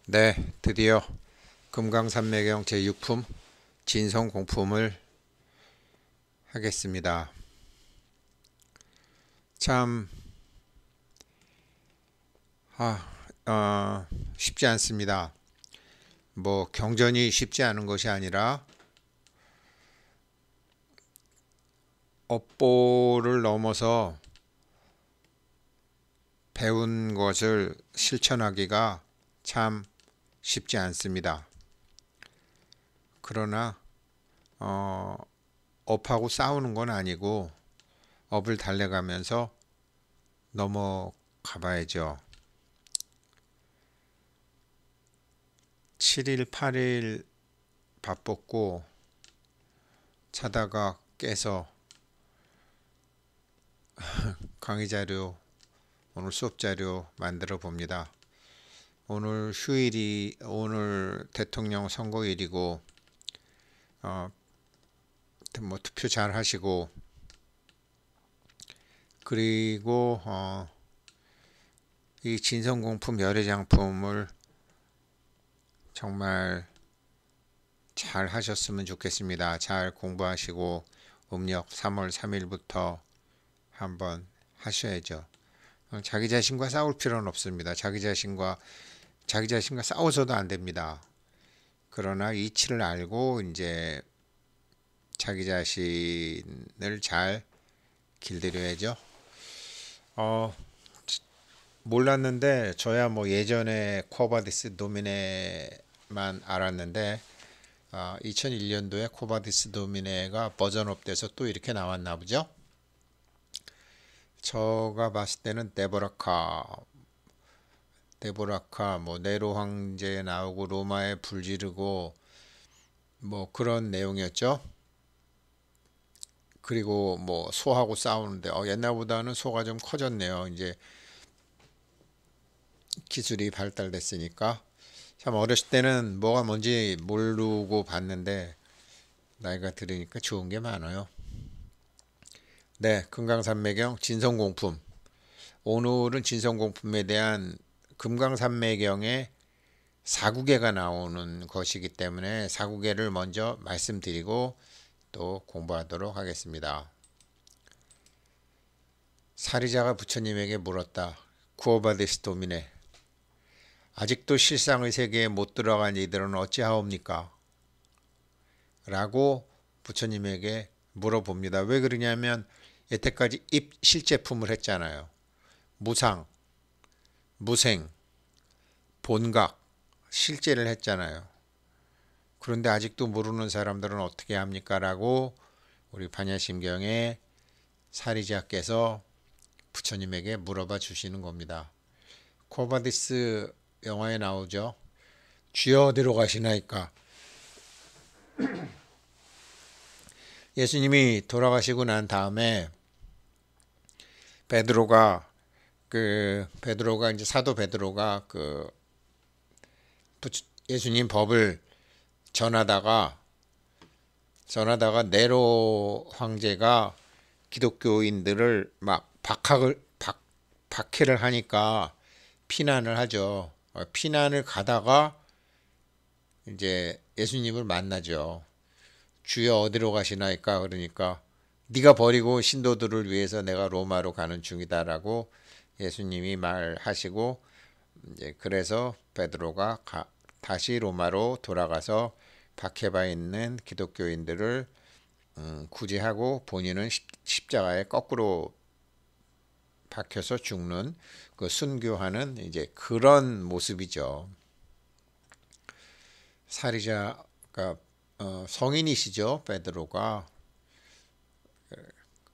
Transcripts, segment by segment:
네, 드디어 금강산매경 제6품 진성공품을 하겠습니다. 참 쉽지 않습니다. 뭐 경전이 쉽지 않은 것이 아니라 업보를 넘어서 배운 것을 실천하기가 참 쉽지 않습니다. 그러나 업하고 싸우는 건 아니고 업을 달래가면서 넘어가 봐야죠. 7일, 8일 바빴고 자다가 깨서 강의 자료, 오늘 수업 자료 만들어 봅니다. 오늘 대통령 선거일이고 뭐 투표 잘 하시고, 그리고 이 진성공품 열애장품을 정말 잘 하셨으면 좋겠습니다. 잘 공부하시고 음력 3월 3일부터 한번 하셔야죠. 자기 자신과 싸울 필요는 없습니다. 자기 자신과 싸워서도 안 됩니다. 그러나 이치를 알고 이제 자기 자신을 잘 길들여야죠. 몰랐는데 저야 뭐 예전에 코바디스 도미네만 알았는데 2001년도에 코바디스 도미네가 버전업 돼서 또 이렇게 나왔나 보죠. 제가 봤을 때는 데보라카 뭐 네로 황제 나오고 로마에 불 지르고 뭐 그런 내용이었죠. 그리고 뭐 소하고 싸우는데 옛날보다는 소가 좀 커졌네요. 이제 기술이 발달됐으니까. 참 어렸을 때는 뭐가 뭔지 모르고 봤는데 나이가 들으니까 좋은 게 많아요. 네, 금강산매경 진성공품. 오늘은 진성공품에 대한 금강산매경의 사구계가 나오는 것이기 때문에 사구계를 먼저 말씀드리고 또 공부하도록 하겠습니다. 사리자가 부처님에게 물었다. 구어바디스 도미네, 아직도 실상의 세계에 못 들어간 이들은 어찌하옵니까? 라고 부처님에게 물어봅니다. 왜 그러냐면 여태까지 실제품을 했잖아요. 무상, 무생, 본각, 실제를 했잖아요. 그런데 아직도 모르는 사람들은 어떻게 합니까? 라고 우리 반야심경의 사리자께서 부처님에게 물어봐 주시는 겁니다. 코바디스 영화에 나오죠. 주여 어디로 가시나이까? 예수님이 돌아가시고 난 다음에 베드로가 이제 사도 베드로가 예수님 법을 전하다가 네로 황제가 기독교인들을 막 박해를 하니까 피난을 하죠. 피난을 가다가 이제 예수님을 만나죠. 주여 어디로 가시나이까? 그러니까 네가 버리고 신도들을 위해서 내가 로마로 가는 중이다라고 예수님이 말하시고, 이제 그래서 베드로가 다시 로마로 돌아가서 박해바 있는 기독교인들을 구제하고 본인은 십자가에 거꾸로 박혀서 죽는 그 순교하는 이제 그런 모습이죠. 사리자가 성인이시죠, 베드로가.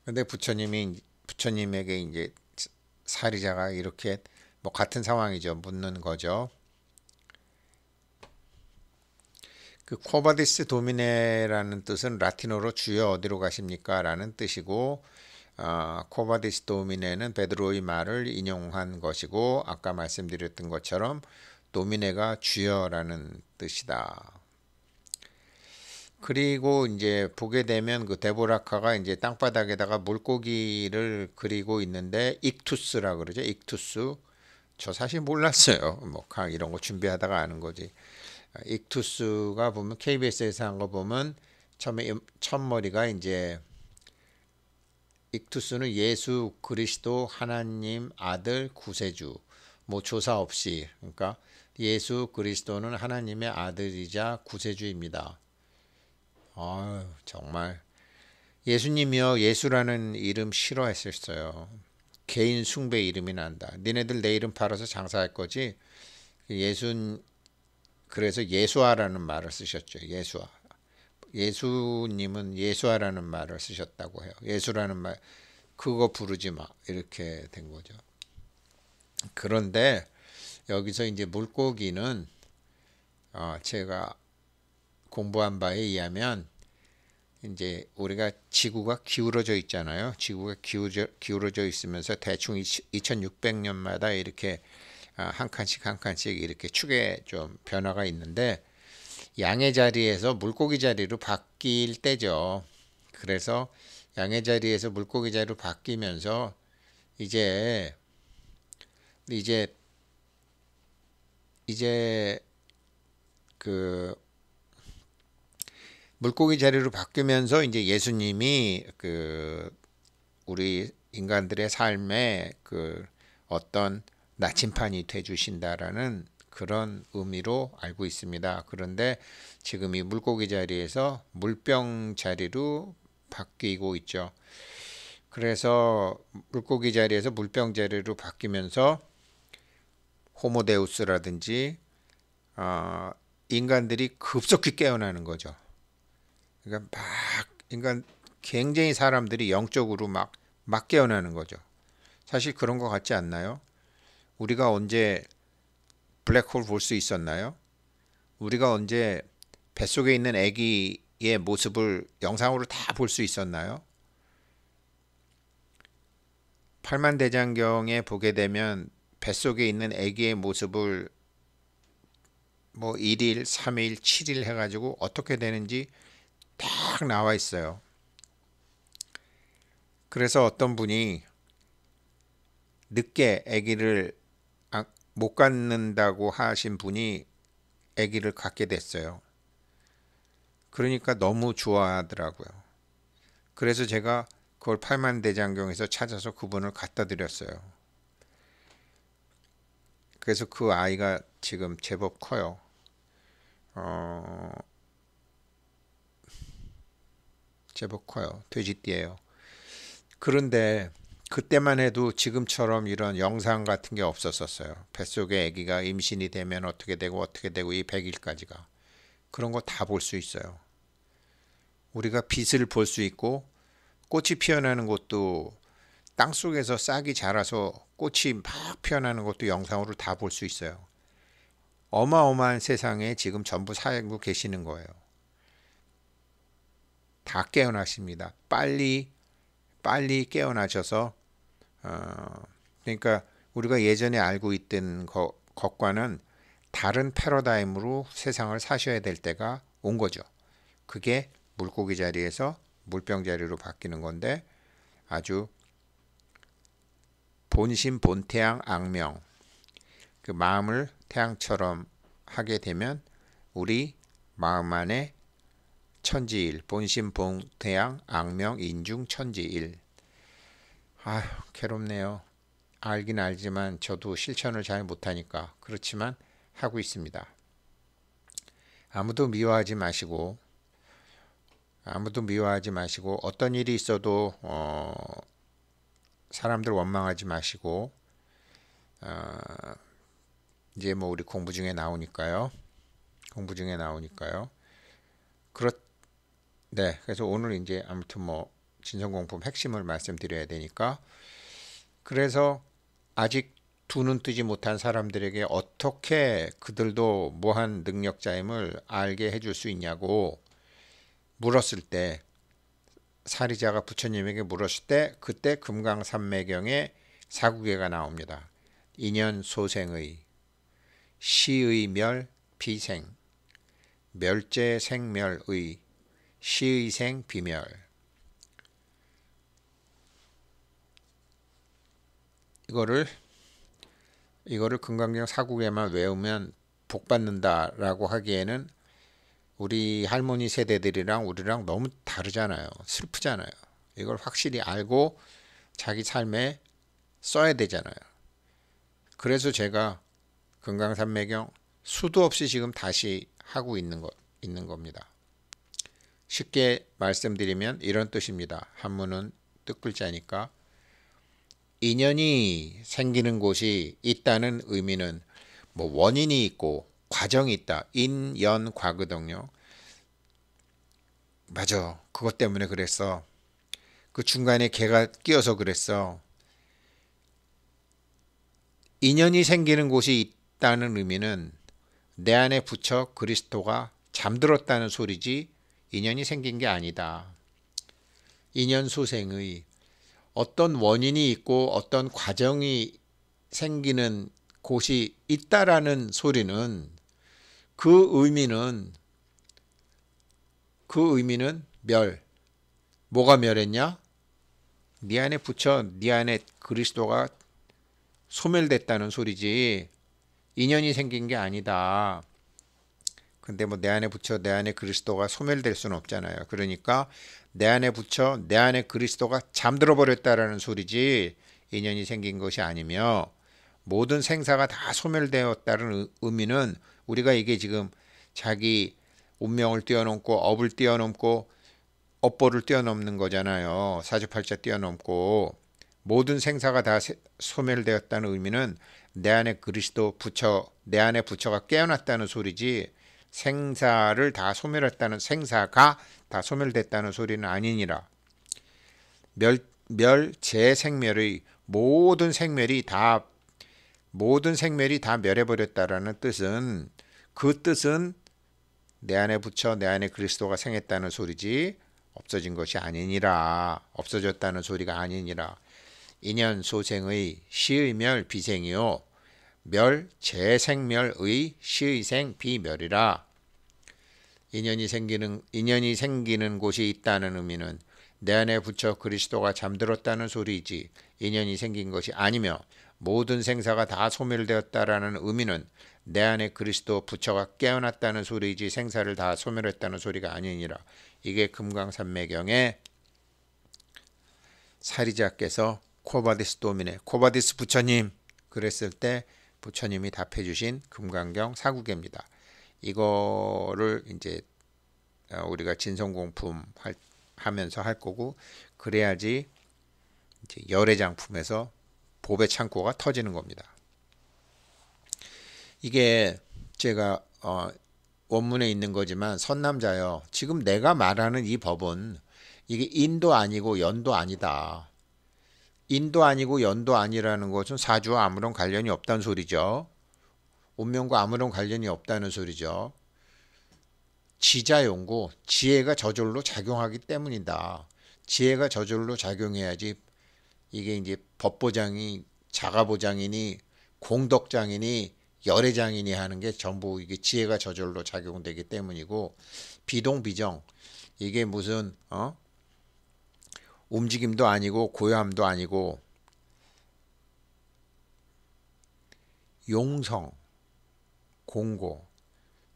근데 부처님에게 이제 사리자가 이렇게 뭐 같은 상황이죠. 묻는 거죠. 그 코바디스 도미네라는 뜻은 라틴어로 주여 어디로 가십니까? 라는 뜻이고, 코바디스 도미네는 베드로의 말을 인용한 것이고, 아까 말씀드렸던 것처럼 도미네가 주여라는 뜻이다. 그리고 이제 보게 되면 그 데보라카가 이제 땅바닥에다가 물고기를 그리고 있는데 익투스라 그러죠. 익투스. 저 사실 몰랐어요. 뭐 강 이런 거 준비하다가 아는 거지. 익투스가 보면 KBS에서 한 거 보면 처음에 첫머리가 이제 익투스는 예수 그리스도 하나님 아들 구세주 뭐 조사 없이 그러니까 예수 그리스도는 하나님의 아들이자 구세주입니다. 아유 정말 예수님이요 예수라는 이름 싫어했었어요. 개인 숭배 이름이 난다. 니네들 내 이름 팔아서 장사할 거지. 예수 그래서 예수아라는 말을 쓰셨죠. 예수아. 예수님은 예수아라는 말을 쓰셨다고 해요. 예수라는 말 그거 부르지 마 이렇게 된 거죠. 그런데 여기서 이제 물고기는 제가 공부한 바에 의하면 이제 우리가 지구가 기울어져 있잖아요. 지구가 기울어져 있으면서 대충 2600년마다 이렇게 한 칸씩 이렇게 축에 좀 변화가 있는데 양의 자리에서 물고기 자리로 바뀔 때죠. 그래서 양의 자리에서 물고기 자리로 바뀌면서 이제 이제 이제 그 물고기 자리로 바뀌면서 이제 예수님이 그 우리 인간들의 삶에 그 어떤 나침판이 돼 주신다라는 그런 의미로 알고 있습니다. 그런데 지금 이 물고기 자리에서 물병 자리로 바뀌고 있죠. 그래서 물고기 자리에서 물병 자리로 바뀌면서 호모데우스라든지 인간들이 급속히 깨어나는 거죠. 그러니까 막 인간 굉장히 사람들이 영적으로 막 깨어나는 거죠. 사실 그런 것 같지 않나요? 우리가 언제 블랙홀 볼 수 있었나요? 우리가 언제 뱃속에 있는 아기의 모습을 영상으로 다 볼 수 있었나요? 팔만대장경에 보게 되면 뱃속에 있는 아기의 모습을 뭐 1일, 3일, 7일 해가지고 어떻게 되는지 딱 나와 있어요. 그래서 어떤 분이 늦게 아기를 못 갖는다고 하신 분이 아기를 갖게 됐어요. 그러니까 너무 좋아하더라고요. 그래서 제가 그걸 팔만대장경에서 찾아서 그분을 갖다 드렸어요. 그래서 그 아이가 지금 제법 커요. 제법 커요. 돼지띠예요. 그런데 그때만 해도 지금처럼 이런 영상 같은 게 없었었어요. 뱃속에 아기가 임신이 되면 어떻게 되고 이 100일까지가 그런 거 다 볼 수 있어요. 우리가 빛을 볼 수 있고 꽃이 피어나는 것도 땅속에서 싹이 자라서 꽃이 막 피어나는 것도 영상으로 다 볼 수 있어요. 어마어마한 세상에 지금 전부 살고 계시는 거예요. 다 깨어나십니다. 빨리 깨어나셔서 그러니까 우리가 예전에 알고 있던 것과는 다른 패러다임으로 세상을 사셔야 될 때가 온 거죠. 그게 물고기 자리에서 물병 자리로 바뀌는 건데 아주 본심 본태양 악명 그 마음을 태양처럼 하게 되면 우리 마음 안에 천지일 본심 본태양 악명 인중 천지일 아휴 괴롭네요. 알긴 알지만 저도 실천을 잘 못하니까 그렇지만 하고 있습니다. 아무도 미워하지 마시고 어떤 일이 있어도 사람들 원망하지 마시고 이제 뭐 우리 공부 중에 나오니까요. 네, 그래서 오늘 이제 아무튼 뭐 진성공품 핵심을 말씀드려야 되니까 그래서 아직 두 눈 뜨지 못한 사람들에게 어떻게 그들도 무한 능력자임을 알게 해줄 수 있냐고 물었을 때 사리자가 부처님에게 물었을 때 그때 금강산매경에 사구계가 나옵니다. 인연 소생의 시의 멸 비생 멸제 생멸의 시의 생 비멸 이거를 이거를 금강경 사국에만 외우면 복 받는다라고 하기에는 우리 할머니 세대들이랑 우리랑 너무 다르잖아요. 슬프잖아요. 이걸 확실히 알고 자기 삶에 써야 되잖아요. 그래서 제가 금강산매경 수도 없이 지금 다시 하고 있는 겁니다. 쉽게 말씀드리면 이런 뜻입니다. 한문은 뜻글자니까 인연이 생기는 곳이 있다는 의미는 뭐 원인이 있고 과정이 있다. 인연 과거등요. 맞아. 그것 때문에 그랬어. 그 중간에 개가 끼어서 그랬어. 인연이 생기는 곳이 있다는 의미는 내 안에 부처 그리스도가 잠들었다는 소리지 인연이 생긴 게 아니다. 인연 소생의 어떤 원인이 있고 어떤 과정이 생기는 곳이 있다라는 소리는 그 의미는 뭐가 멸했냐? 네 안에 부처, 네 안에 그리스도가 소멸됐다는 소리지 인연이 생긴 게 아니다. 근데 뭐 내 안에 부처, 내 안에 그리스도가 소멸될 수는 없잖아요. 그러니까 내 안에 부처, 내 안에 그리스도가 잠들어 버렸다라는 소리지 인연이 생긴 것이 아니며 모든 생사가 다 소멸되었다는 의미는 우리가 이게 지금 자기 운명을 뛰어넘고 업을 뛰어넘고 업보를 뛰어넘는 거잖아요. 사주팔자 뛰어넘고 모든 생사가 다 소멸되었다는 의미는 내 안에 그리스도 부처, 내 안에 부처가 깨어났다는 소리지 생사를 다 소멸했다는 생사가 다 소멸됐다는 소리는 아니니라. 재생멸의 모든 생멸이 다 멸해버렸다라는 뜻은 그 뜻은 내 안에 부처 내 안에 그리스도가 생했다는 소리지 없어진 것이 아니니라. 없어졌다는 소리가 아니니라. 인연 소생의 시의멸 비생이요 멸 재생멸의 시의생 비멸이라. 인연이 생기는 곳이 있다는 의미는 내 안에 부처 그리스도가 잠들었다는 소리이지 인연이 생긴 것이 아니며 모든 생사가 다 소멸되었다라는 의미는 내 안에 그리스도 부처가 깨어났다는 소리이지 생사를 다 소멸했다는 소리가 아니니라. 이게 금강산매경의 사리자께서 코바디스 도미네, 코바디스 부처님 그랬을 때 부처님이 답해 주신 금강경 사국입니다. 이거를 이제 우리가 진성공품 하면서 할 거고 그래야지 이제 열애장품에서 보배 창고가 터지는 겁니다. 이게 제가 원문에 있는 거지만 선남자요. 지금 내가 말하는 이 법은 이게 인도 아니고 연도 아니다. 인도 아니고 연도 아니라는 것은 사주와 아무런 관련이 없다는 소리죠. 운명과 아무런 관련이 없다는 소리죠. 지자용고 지혜가 저절로 작용하기 때문이다. 지혜가 저절로 작용해야지 이게 이제 법보장이 자가보장이니 공덕장이니 열애장이니 하는 게 전부 이게 지혜가 저절로 작용되기 때문이고 비동비정 이게 무슨 움직임도 아니고 고요함도 아니고 용성 공고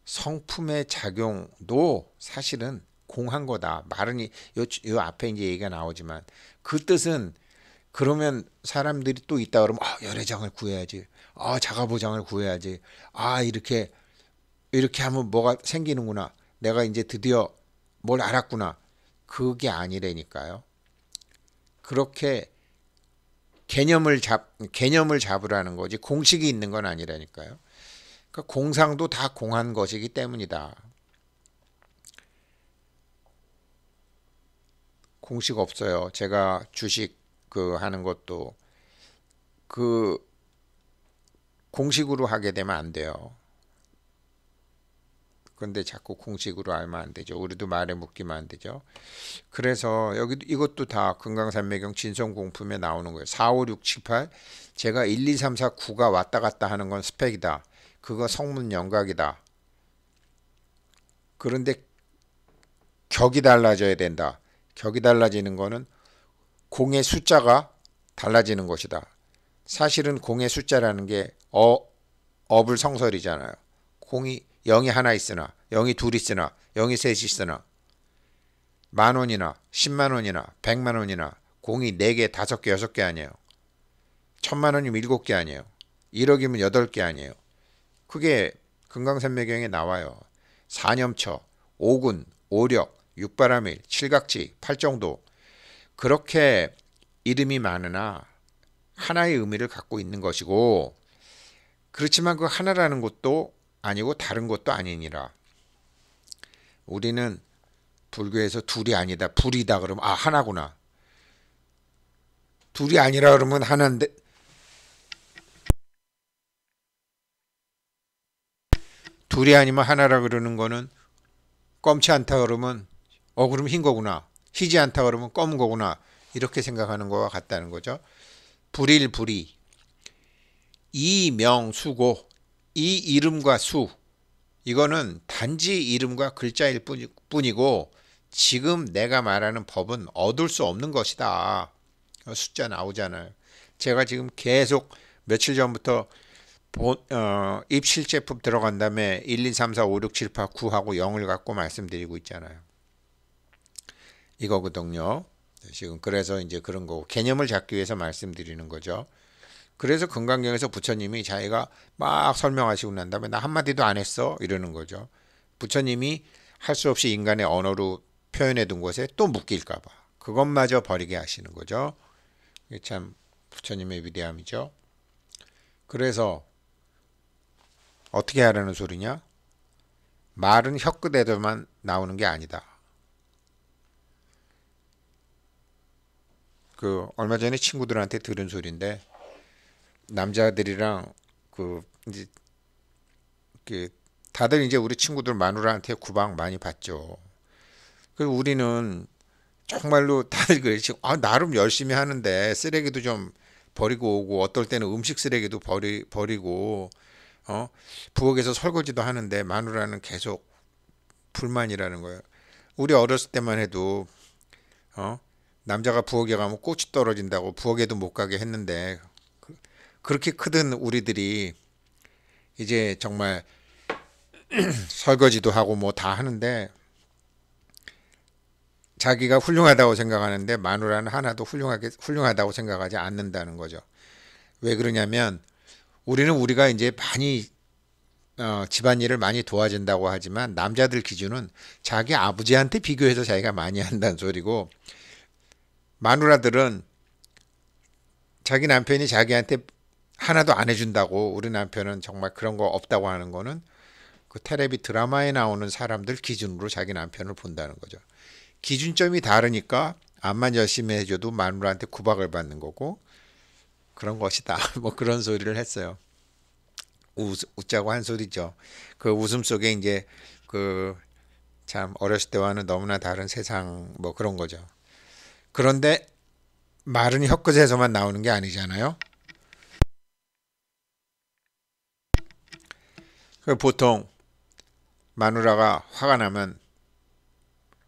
성품의 작용도 사실은 공한 거다. 말은 요 앞에 이제 얘기가 나오지만 그 뜻은 그러면 사람들이 또 있다 그러면 열애장을 구해야지. 자가보장을 구해야지. 이렇게 하면 뭐가 생기는구나. 내가 이제 드디어 뭘 알았구나. 그게 아니라니까요. 그렇게 개념을 잡으라는 거지 공식이 있는 건 아니라니까요. 그러니까 공상도 다 공한 것이기 때문이다. 공식 없어요. 제가 주식 하는 것도 공식으로 하게 되면 안 돼요. 근데 자꾸 공식으로 알면 안 되죠. 우리도 말에 묶이면 안 되죠. 그래서 이것도 다 금강산매경 진성공품에 나오는 거예요. 4, 5, 6, 7, 8 제가 1, 2, 3, 4, 9가 왔다 갔다 하는 건 스펙이다. 그거 성문 영각이다. 그런데 격이 달라져야 된다. 격이 달라지는 거는 공의 숫자가 달라지는 것이다. 사실은 공의 숫자라는 게 어, 어불성설이잖아요. 공이 0이 하나 있으나 0이 둘 있으나 0이 셋 있으나 만 원이나 10만 원이나 100만 원이나 공이 4개, 5개, 6개 아니에요. 1000만 원이면 7개 아니에요. 1억이면 8개 아니에요. 그게 금강산매경에 나와요. 사념처, 오군, 오력, 육바라밀, 칠각지, 팔정도 그렇게 이름이 많으나 하나의 의미를 갖고 있는 것이고 그렇지만 그 하나라는 것도 아니고 다른 것도 아니니라. 우리는 불교에서 둘이 아니다, 불이다 그러면 아 하나구나. 둘이 아니라 그러면 하나인데 둘이 아니면 하나라 그러는 거는 검지 않다 그러면 그럼 흰 거구나. 희지 않다 그러면 검은 거구나. 이렇게 생각하는 거와 같다는 거죠. 불일불이 이명수고 이 이름과 수 이거는 단지 이름과 글자일 뿐이고 지금 내가 말하는 법은 얻을 수 없는 것이다. 숫자 나오잖아요. 제가 지금 계속 며칠 전부터 입실제품 들어간 다음에 1, 2, 3, 4, 5, 6, 7, 8, 9하고 0을 갖고 말씀드리고 있잖아요. 이거거든요. 지금 그래서 이제 그런 거고 개념을 잡기 위해서 말씀드리는 거죠. 그래서 금강경에서 부처님이 자기가 막 설명하시고 난 다음에 나 한마디도 안 했어 이러는 거죠. 부처님이 할 수 없이 인간의 언어로 표현해 둔 것에 또 묶일까 봐 그것마저 버리게 하시는 거죠. 이게 참 부처님의 위대함이죠. 그래서 어떻게 하라는 소리냐? 말은 혀끝에서만 나오는 게 아니다. 그 얼마 전에 친구들한테 들은 소리인데 남자들이랑 그 이제 다들 이제 우리 친구들 마누라한테 구박 많이 받죠. 그 우리는 정말로 다들 그러지. 나름 열심히 하는데 쓰레기도 좀 버리고 오고 어떨 때는 음식 쓰레기도 버리고 부엌에서 설거지도 하는데 마누라는 계속 불만이라는 거예요. 우리 어렸을 때만 해도 남자가 부엌에 가면 꽃이 떨어진다고 부엌에도 못 가게 했는데 그렇게 크던 우리들이 이제 정말 설거지도 하고 뭐 다 하는데 자기가 훌륭하다고 생각하는데 마누라는 하나도 훌륭하다고 생각하지 않는다는 거죠. 왜 그러냐면 우리는 우리가 이제 많이 집안일을 많이 도와준다고 하지만 남자들 기준은 자기 아버지한테 비교해서 자기가 많이 한다는 소리고 마누라들은 자기 남편이 자기한테 하나도 안 해준다고 우리 남편은 정말 그런 거 없다고 하는 거는 그 텔레비 드라마에 나오는 사람들 기준으로 자기 남편을 본다는 거죠. 기준점이 다르니까 암만 열심히 해줘도 마누라한테 구박을 받는 거고 그런 것이다. 뭐 그런 소리를 했어요. 웃자고 한 소리죠. 그 웃음 속에 이제 그 참 어렸을 때와는 너무나 다른 세상 뭐 그런 거죠. 그런데 말은 혀끝에서만 나오는 게 아니잖아요. 보통 마누라가 화가 나면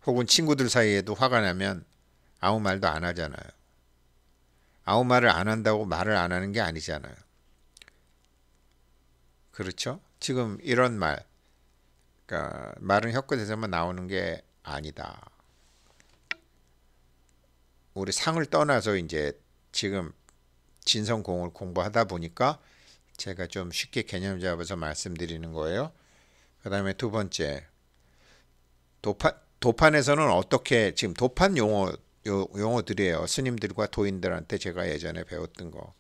혹은 친구들 사이에도 화가 나면 아무 말도 안 하잖아요. 아무 말을 안 한다고 말을 안 하는 게 아니잖아요. 그렇죠? 지금 이런 말, 그러니까 말은 혀끝에서만 나오는 게 아니다. 우리 상을 떠나서 이제 지금 진성공을 공부하다 보니까 제가 좀 쉽게 개념 잡아서 말씀드리는 거예요. 그 다음에 두 번째, 도판에서는 어떻게 지금 도판 용어들이에요. 스님들과 도인들한테 제가 예전에 배웠던 거.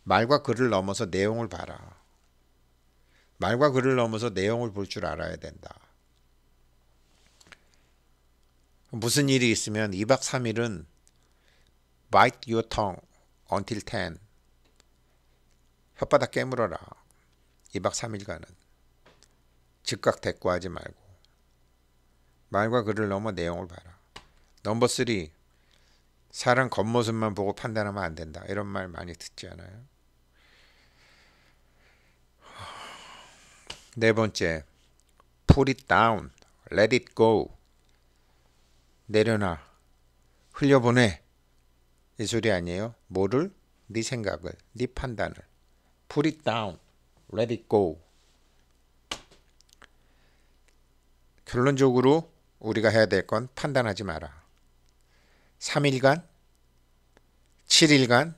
말과 글을 넘어서 내용을 봐라. 말과 글을 넘어서 내용을 볼 줄 알아야 된다. 무슨 일이 있으면 2박 3일은 bite your tongue until 10. 혓바닥 깨물어라. 2박 3일간은. 즉각 대꾸하지 말고. 말과 글을 넘어 내용을 봐라. 넘버 3. 사람 겉모습만 보고 판단하면 안 된다. 이런 말 많이 듣지 않아요? 네 번째, put it down, let it go. 내려놔, 흘려보내. 이 소리 아니에요? 뭐를? 네 생각을, 네 판단을. put it down. Let it go. 결론적으로 우리가 해야 될 건 판단하지 마라. 3일간, 7일간,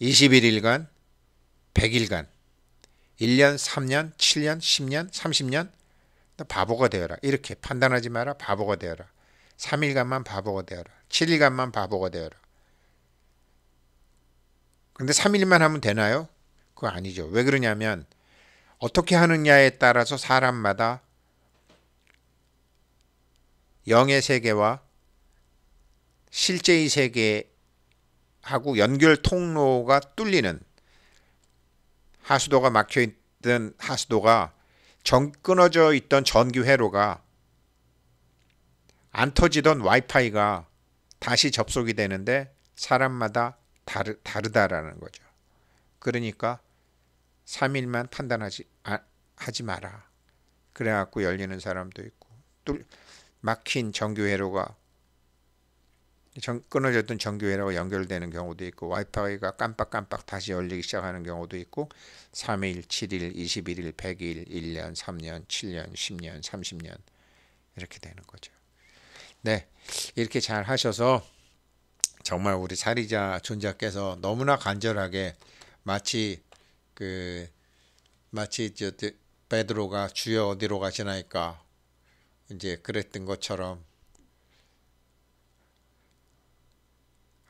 21일간, 100일간, 1년, 3년, 7년, 10년, 30년 너 바보가 되어라. 이렇게 판단하지 마라. 바보가 되어라. 3일간만 바보가 되어라. 7일간만 바보가 되어라. 근데 3일만 하면 되나요? 그거 아니죠. 왜 그러냐면 어떻게 하느냐에 따라서 사람마다 영의 세계와 실제의 세계하고 연결 통로가 뚫리는, 하수도가 막혀있던 하수도가 끊어져 있던 전기 회로가 안 터지던 와이파이가 다시 접속이 되는데 사람마다 다르다라는 거죠. 그러니까 3일만 하지 마라. 그래갖고 열리는 사람도 있고 막힌 전기 회로가 끊어졌던 전기 회로가 연결되는 경우도 있고 와이파이가 깜빡깜빡 다시 열리기 시작하는 경우도 있고 3일, 7일, 21일, 100일, 1년, 3년, 7년, 10년, 30년 이렇게 되는 거죠. 네, 이렇게 잘 하셔서 정말 우리 사리자 존자께서 너무나 간절하게 마치 베드로가 주여 어디로 가시나이까 이제 그랬던 것처럼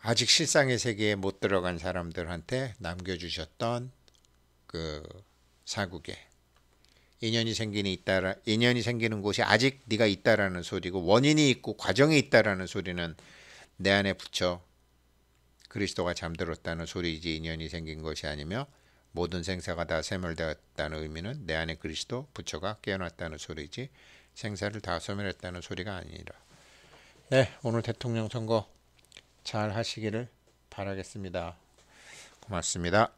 아직 실상의 세계에 못 들어간 사람들한테 남겨주셨던 그 사국에 인연이 생기는 곳이 아직 네가 있다라는 소리고 원인이 있고 과정이 있다라는 소리는 내 안에 붙여 그리스도가 잠들었다는 소리이지 인연이 생긴 것이 아니며 모든 생사가 다 세멸되었다는 의미는 내 안에 그리스도 부처가 깨어났다는 소리이지 생사를 다 소멸했다는 소리가 아니라. 네, 오늘 대통령 선거 잘 하시기를 바라겠습니다. 고맙습니다.